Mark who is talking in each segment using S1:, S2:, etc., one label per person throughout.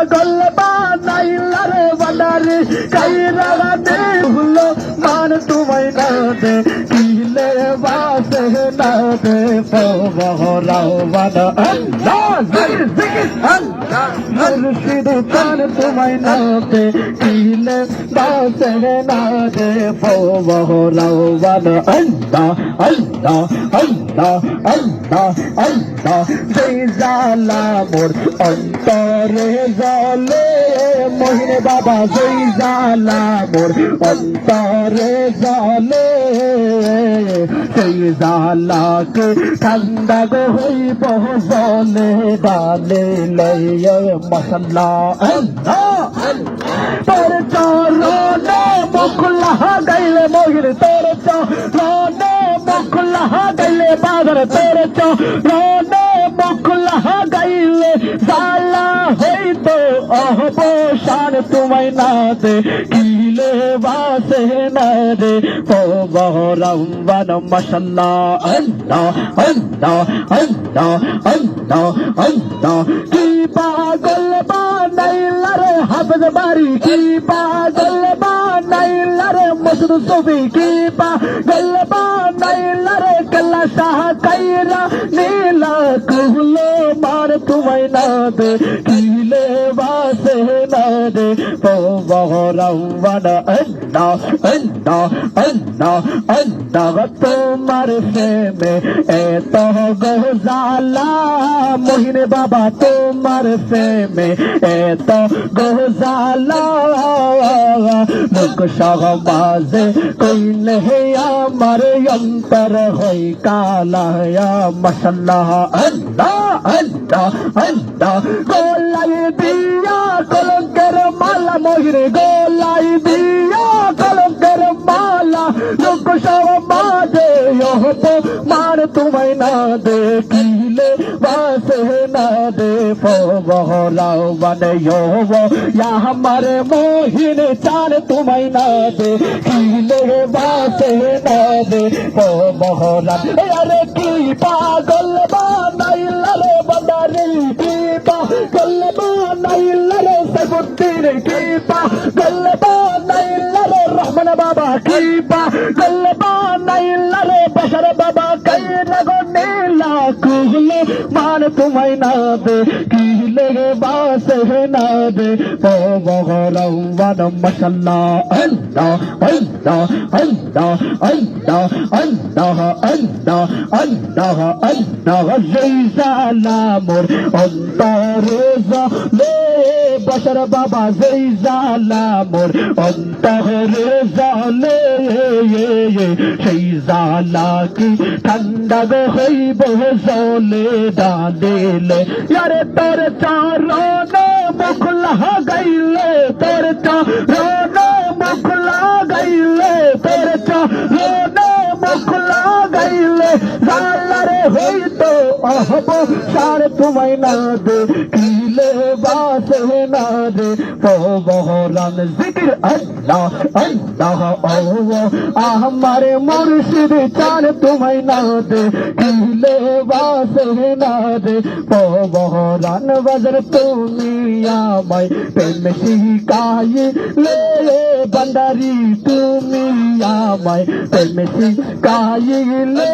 S1: পাগল বানাইলা রে বানারে কাইরা দে হলো মান তোমায় না দে কিলে বাসে না দে পবহরাও বানা আল্লাহ জিকির আল্লাহ মুর্শিদ মান তোমায় না দে কিলে বাসে না দে পবহরাও বানা আল্লাহ আল্লাহ আল্লাহ আল্লাহ আল্লাহ যেই জালা মোর অন্তরে জলে মহিনে বাবা যেই জালা মোর অন্তরে জলে সেই জালাকে ঠান্ডা গো হইব জলে ডালে লইয়ে মশলা তোর চরণে মুখ লাগাইলে মহির তোর চরণে মুখ লাগাইলে বাজার তোর চরণে মুখ লাগাইলে জালা হইতো অবসান তোমায় না দে কিলে বাসে না দে পবহরাম মাশাল্লাহ আল্লাহ আল্লাহ আল্লাহ আল্লাহ আল্লাহ কি পাগল বানাইলা রে হাফেজ বাড়ি কি পাগল বানাইলা রে মসুদ সুফি কি পাগল বানাইলা রে কল্লা শাহ কাইরা নীলা কুহলো মার তোমায় না দে কিলে বাসে না দে পবহরাম আল্লাহ আল্লাহ আল্লাহ আল্লাহ তোমার প্রেমে এত গোজালা মহিনে বাবা তোমার প্রেমে এত গোজালা মুখ সহবাজে কইলে আমার অন্তর হই কালা মাশাল্লাহ আল্লাহ আল্লাহ আল্লাহ গোলাই দিয়া কলঙ্কের মালা মহিনে গোলাই দিয়া কলঙ্কের মালা লোক সমাজে মান তোমায় না দে কিলে বাসে না দে পবহরাও মানে আমার মোহিন চান তোমায় না দে কিলে বাসে না দে পবহরা আরে কি পাগল বানাইলা রে বান্দারি কি পাগল বানাইলা রে সাইফুদ্দিন কি পাগল বানাইলা রে রহমান বাবা কি পাগল বানাইলা রে বশর বাবা কাইরা গো নীলা কুহলে মান তোমায় না দে কিলে বাসে না দে পবহরাম মাশাল্লাহ আল্লাহ আল্লাহ আল্লাহ আল্লাহ আল্লাহ আল্লাহ আল্লাহ আল্লাহ যেই জালা মোর অন্তরে জলে বশর বাবা যেই জালা মোর অন্তরে জলে সেই জালা কি ঠান্ডা গো হইব জলে ডালে আরে তোর চরণে মুখ লাগাইলে তোর চরণে মুখ লাগাইলে তোর চরণে মুখ লাগাইলে জালারে হইতো অবসান তোমায় না দে কিলে বাসে না দে পবহরাম জিকির আল্লাহ আল্লাহ আমার মুর্শিদ চান তোমায় না দে কিলে বাসে না দে পবহরাম বজর তুমি আমায় প্রেম শিখাইলে বান্দারি তুমি আমায় প্রেম শিখাইলে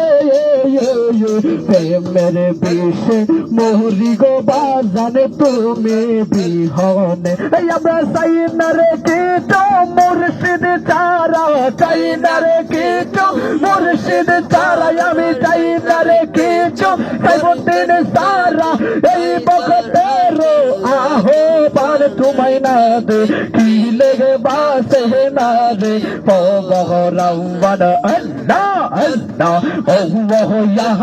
S1: প্রেমের বিষে মোহরি গো বাজানে তুমি বিহনে আমরা চাই না রে কিছু মুর্শিদ চারা চাই না রে কিছু মুর্শিদ চারা আমি চাই না রে কিছু সাইফুদ্দিন সারা এই বখতেরো আহো পার তোমায় না দে কিলে বাসে না দে পবহরাম আল্লাহ আল্লাহ ও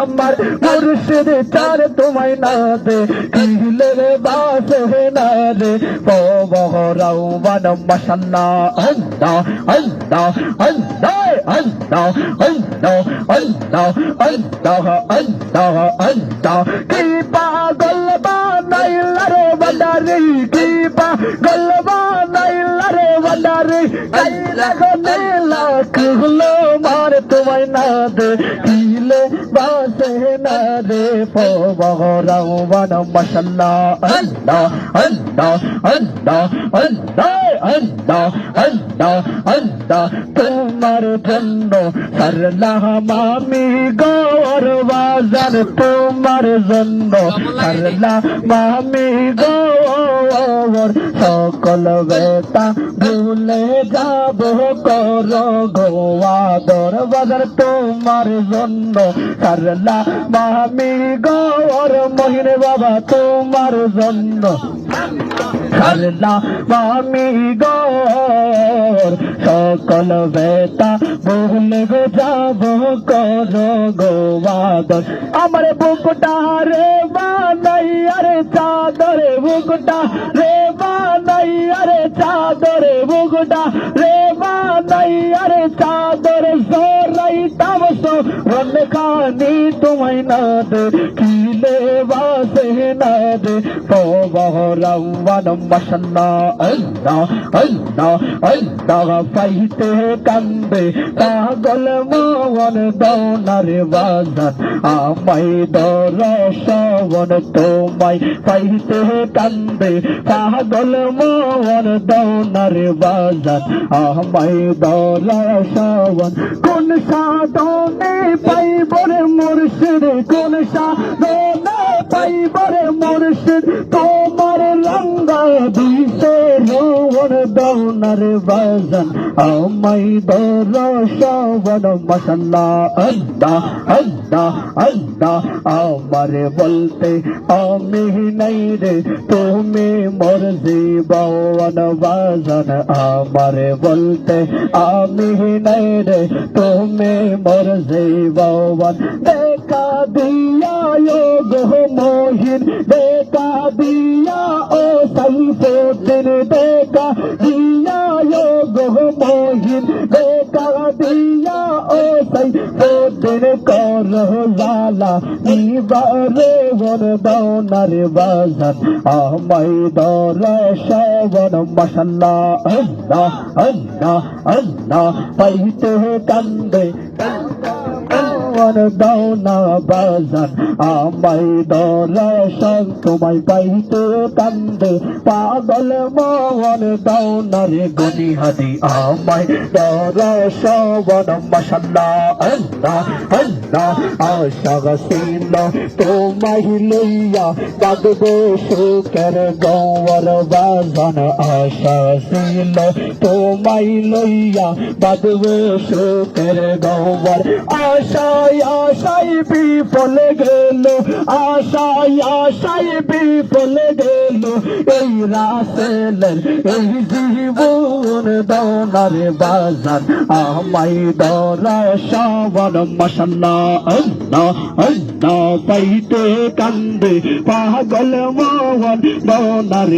S1: আমার মুর্শিদ চার তোমায় না দে কিলে বাসে না দে পবহরাম মাশাল্লাহ আল্লাহ আল্লাহ আল্লাহ আল্লাহ আল্লাহ আল্লাহ আল্লাহ আল্লাহ আল্লাহ কি পাগল বানাইলা রে বান্দারি কি পাগল বানাইলা রে নারে কাইলা গেলা কুলো মার তোমায় না দে কিলে বাসে না রে পবরাওয়ান মাশাআল্লাহ আল্লাহ আল্লাহ আল্লাহ আল্লাহ আল্লাহ আল্লাহ আল্লাহ তোমার জন্য সারলাম আমি গৌর বাজার তোমার জন্য সারলাম আমি গৌর সকল বেতা ভুলে যাব কর গোয়া দর বাজার তোমার জন্য সারলাম আমি গৌর মহিনে বাবা তোমার জন্য সারলাম আমি গৌর সকল বেতা ভুলে যাব কর গোয়া দর আমার বুকটা রে বানাই আরে চাদরে বুকটা রে বানাই আরে চাদরে বুকটা রে বানাই আরে চাদরে সরাই তামসো রন খানি তোমায় না দে কিলে বাসে না দে পবরাওয়ান মাশাআল্লাহ আল্লাহ আল্লাহ আল্লাহ পাইতে কান্দে পাগল মন দৌনার বাজার আমায় দরশন তোমায় পাইতে কান্দে পাগল মন দৌনার বাজার আমায় দরশন কোন সাধনে পাইবরে মুর্শিদ কোন সাধনে পাইবরে মুর্শিদ তোমার রঙ্গা দিশে রোহন দৌনার বাজার আমায় দরশন মাশাআল্লাহ আল্লাহ আল্লাহ আল্লাহ আমার বলতে আমি নাই রে তুমি মোর জীবন বাজান আমার বলতে আমি নাই রে তুমি মোর জীবন দেখা দিয়া গো মোহিন দেখা দিয়া ও সাইফুদ্দিন দেখা দিয়া গো মোহিন দেখা দিয়া ও সাইফুদ্দিন কর জালা নিবারে বন দৌনার বাজার আমায় দরশন মাশাআল্লাহ আল্লাহ আল্লাহ আল্লাহ পাইতে কান্দে দৌনা বাজার আমায় দরশন তোমায় পাইতে কান্দে পাগল মন দৌনার গনি হাদি আমায় দরশন মাশাআল্লাহ আল্লাহ আল্লাহ আশা গসিল তোমায় লইয়া কাঁদবে সুখের গৌর বাজান আশা ছিল তোমায় লইয়া কাঁদবে সুখের গৌর আশায় আশায় বিফল গেল আশায় আশায় বিফল গেল এই রাসেলের এই জীবন দৌনার বাজার আমায় দরশন মাশাআল্লাহ আল্লাহ আল্লাহ পাইতে কান্দে পাগল মন দৌনার